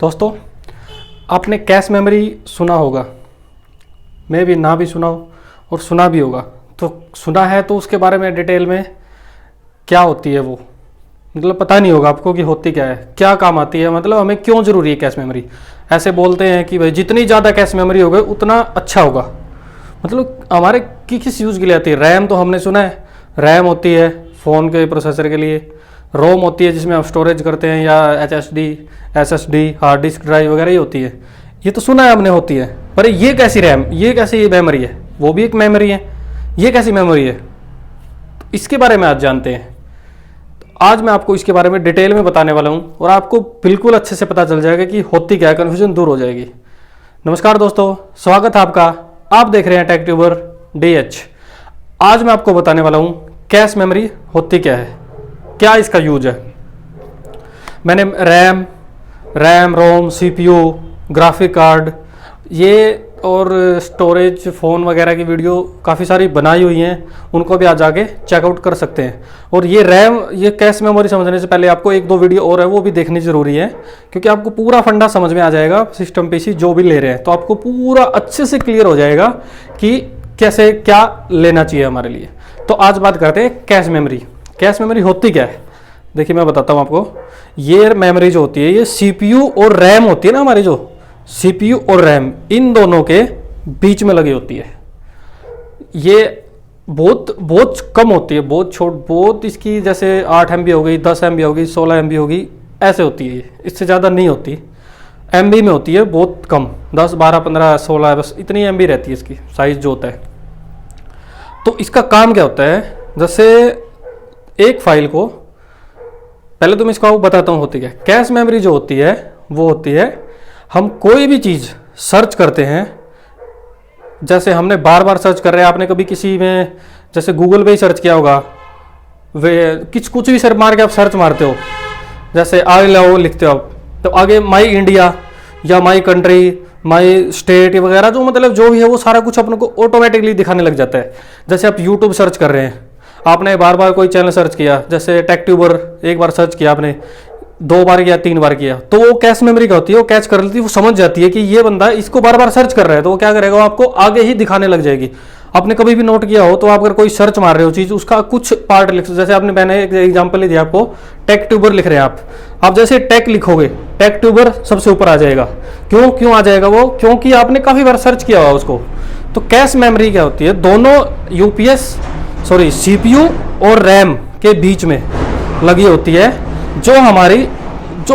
दोस्तों, आपने cache memory सुना होगा, मैं भी ना भी सुना हो और सुना भी होगा। तो सुना है तो उसके बारे में डिटेल में क्या होती है वो मतलब पता नहीं होगा आपको कि होती क्या है, क्या काम आती है, मतलब हमें क्यों ज़रूरी है कैश मेमोरी। ऐसे बोलते हैं कि भाई जितनी ज़्यादा कैश मेमोरी होगी उतना अच्छा होगा। मतलब हमारे किस यूज़ के लिए आती है। रैम तो हमने सुना है, रैम होती है फ़ोन के प्रोसेसर के लिए। रोम होती है जिसमें आप स्टोरेज करते हैं, या SSD हार्ड डिस्क ड्राइव वगैरह ही होती है। ये तो सुना है हमने होती है, पर ये कैसी रैम, ये कैसी मेमोरी है, वो भी एक मेमोरी है, ये कैसी मेमोरी है, इसके बारे में आज जानते हैं। आज मैं आपको इसके बारे में डिटेल में बताने वाला हूँ और आपको बिल्कुल अच्छे से पता चल जाएगा कि होती क्या है, कन्फ्यूजन दूर हो जाएगी। नमस्कार दोस्तों, स्वागत है आपका। आप देख रहे हैं टेक ट्यूबर DH। आज मैं आपको बताने वाला हूँ कैश मेमोरी होती क्या है, क्या इसका यूज है। मैंने RAM ROM CPU graphic card ये और स्टोरेज फ़ोन वगैरह की वीडियो काफ़ी सारी बनाई हुई हैं, उनको भी आज आगे चेकआउट कर सकते हैं। और ये रैम, ये कैश मेमोरी समझने से पहले आपको एक दो वीडियो और है वो भी देखनी ज़रूरी है, क्योंकि आपको पूरा फंडा समझ में आ जाएगा। सिस्टम PC जो भी ले रहे हैं तो आपको पूरा अच्छे से क्लियर हो जाएगा कि कैसे क्या लेना चाहिए हमारे लिए। तो आज बात करते हैं कैश मेमोरी। कैश मेमोरी होती क्या है, देखिए मैं बताता हूँ आपको। ये मेमोरी जो होती है ये CPU और रैम होती है ना, हमारी जो CPU और रैम इन दोनों के बीच में लगी होती है। ये बहुत बहुत कम होती है, बहुत इसकी जैसे 8 MB हो गई, 10 MB हो गई, 16 MB होगी, ऐसे होती है। इससे ज़्यादा नहीं होती, MB में होती है बहुत कम, 10 12 15 16 बस इतनी MB रहती है इसकी साइज जो होता है। तो इसका काम क्या होता है, जैसे एक फाइल को, पहले तो मैं इसको बताता हूँ होती क्या। कैश मेमोरी जो होती है वो होती है, हम कोई भी चीज़ सर्च करते हैं, जैसे हमने बार बार सर्च कर रहे हैं। आपने कभी किसी में जैसे गूगल पे ही सर्च किया होगा, वे कुछ भी सर मार के आप सर्च मारते हो, जैसे आई लव लिखते हो आप, तो आगे माई इंडिया या माई कंट्री, माई स्टेट वगैरह जो मतलब जो भी है वो सारा कुछ अपने को ऑटोमेटिकली दिखाने लग जाता है। जैसे आप यूट्यूब सर्च कर रहे हैं, आपने बार बार कोई चैनल सर्च किया, जैसे टेक ट्यूबर एक बार सर्च किया आपने, 2 बार किया 3 बार किया, तो वो कैश मेमोरी का होती है, वो कैच कर लेती है, वो समझ जाती है कि ये बंदा इसको बार बार सर्च कर रहा है, तो वो क्या करेगा, वो आपको आगे ही दिखाने लग जाएगी। आपने कभी भी नोट किया हो तो आप अगर कोई सर्च मार रहे हो चीज़, उसका कुछ पार्ट लिख, जैसे आपने मैंने एक एग्जाम्पल दिया आपको, टेक ट्यूबर लिख रहे हैं आप जैसे टेक लिखोगे, टेक ट्यूबर सबसे ऊपर आ जाएगा। क्यों आ जाएगा वो, क्योंकि आपने काफ़ी बार सर्च किया हुआ उसको। तो कैश मेमोरी क्या होती है, दोनों CPU और रैम के बीच में लगी होती है, जो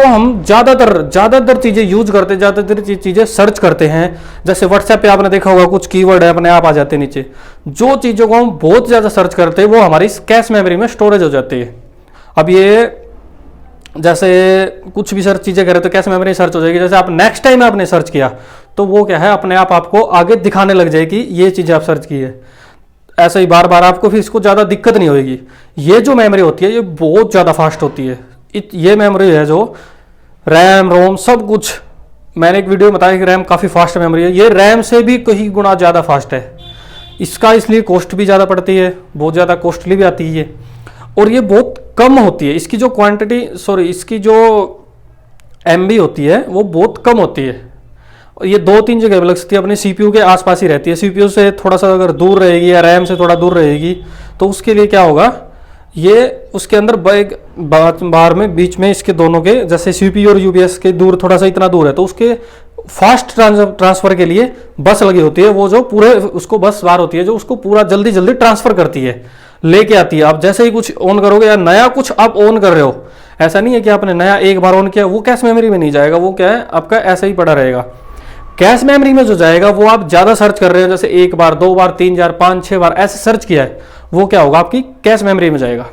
हम ज़्यादातर चीज़ें यूज करते हैं, ज़्यादातर चीज़ें सर्च करते हैं। जैसे व्हाट्सएप पे आपने देखा होगा कुछ कीवर्ड है, अपने आप आ जाते हैं नीचे। जो चीज़ों को हम बहुत ज़्यादा सर्च करते हैं वो हमारी कैश मेमोरी में स्टोरेज हो जाती है। अब ये जैसे कुछ भी सर्च चीज़ें करें तो कैश मेमोरी सर्च हो जाएगी। जैसे आप नेक्स्ट टाइम आपने सर्च किया तो वो क्या है, अपने आप आपको आगे दिखाने लग जाएगी ये चीज़ें आप सर्च की है। ऐसे ही बार बार आपको फिर इसको ज़्यादा दिक्कत नहीं होगी। ये जो मेमोरी होती है ये बहुत ज़्यादा फास्ट होती है। ये मेमोरी है जो रैम रोम सब कुछ, मैंने एक वीडियो में बताया कि रैम काफ़ी फास्ट मेमोरी है, ये रैम से भी कई गुना ज़्यादा फास्ट है। इसका इसलिए कॉस्ट भी ज़्यादा पड़ती है, बहुत ज़्यादा कॉस्टली भी आती है, और ये बहुत कम होती है। इसकी जो इसकी जो MB होती है वो बहुत कम होती है। ये 2-3 जगह लग सकती है, अपने CPU के आसपास ही रहती है। CPU से थोड़ा सा अगर दूर रहेगी या रैम से थोड़ा दूर रहेगी तो उसके लिए क्या होगा, ये उसके अंदर बाहर में बीच में इसके दोनों के, जैसे CPU और UPS के दूर थोड़ा सा इतना दूर है, तो उसके फास्ट ट्रांसफर के लिए बस लगी होती है। वो जो पूरे उसको बस बार होती है जो उसको पूरा जल्दी ट्रांसफर करती है, लेके आती है। आप जैसे ही कुछ ऑन करोगे या नया कुछ आप ऑन कर रहे हो, ऐसा नहीं है कि आपने नया एक बार ऑन किया वो कैश मेमोरी में नहीं जाएगा, वो क्या है आपका ऐसे ही पड़ा रहेगा। कैश मेमोरी में जो जाएगा वो आप ज़्यादा सर्च कर रहे हो, जैसे 1 बार 2 बार 3 बार 5 6 बार ऐसे सर्च किया है, वो क्या होगा आपकी कैश मेमोरी में जाएगा।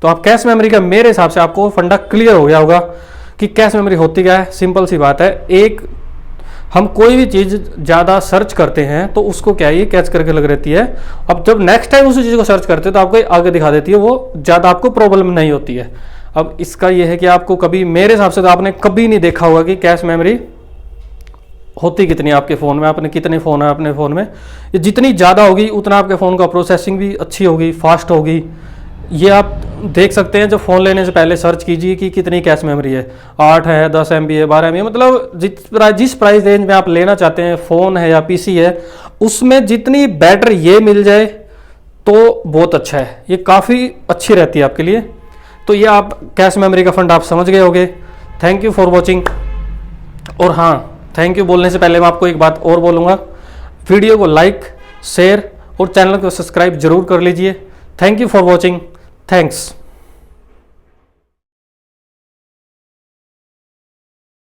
तो आप कैश मेमोरी का, मेरे हिसाब से आपको फंडा क्लियर हो गया होगा कि कैश मेमोरी होती क्या है। सिंपल सी बात है, हम कोई भी चीज़ ज़्यादा सर्च करते हैं तो उसको क्या है ये कैच करके लग रहती है। अब जब नेक्स्ट टाइम उसी चीज़ को सर्च करते हैं तो आपको आगे दिखा देती है, वो ज़्यादा आपको प्रॉब्लम नहीं होती है। अब इसका ये है कि आपको कभी, मेरे हिसाब से तो आपने कभी नहीं देखा होगा कि कैश मेमोरी होती कितनी आपके फ़ोन में, आपने कितने फ़ोन है अपने फ़ोन में। ये जितनी ज़्यादा होगी उतना आपके फ़ोन का प्रोसेसिंग भी अच्छी होगी, फास्ट होगी, ये आप देख सकते हैं, जो फ़ोन लेने से पहले सर्च कीजिए कि कितनी कैश मेमोरी है, 8 है, 10 MB है, 12 MB है, मतलब जिस प्राइस रेंज में आप लेना चाहते हैं, फ़ोन है या PC है, उसमें जितनी बेटर ये मिल जाए तो बहुत अच्छा है। ये काफ़ी अच्छी रहती है आपके लिए। तो ये आप कैश मेमोरी का फंड आप समझ गए होंगे। Thank you for watching. और हाँ, थैंक यू बोलने से पहले मैं आपको एक बात और बोलूँगा, वीडियो को लाइक, शेयर और चैनल को सब्सक्राइब जरूर कर लीजिए। Thank you for watching. Thanks.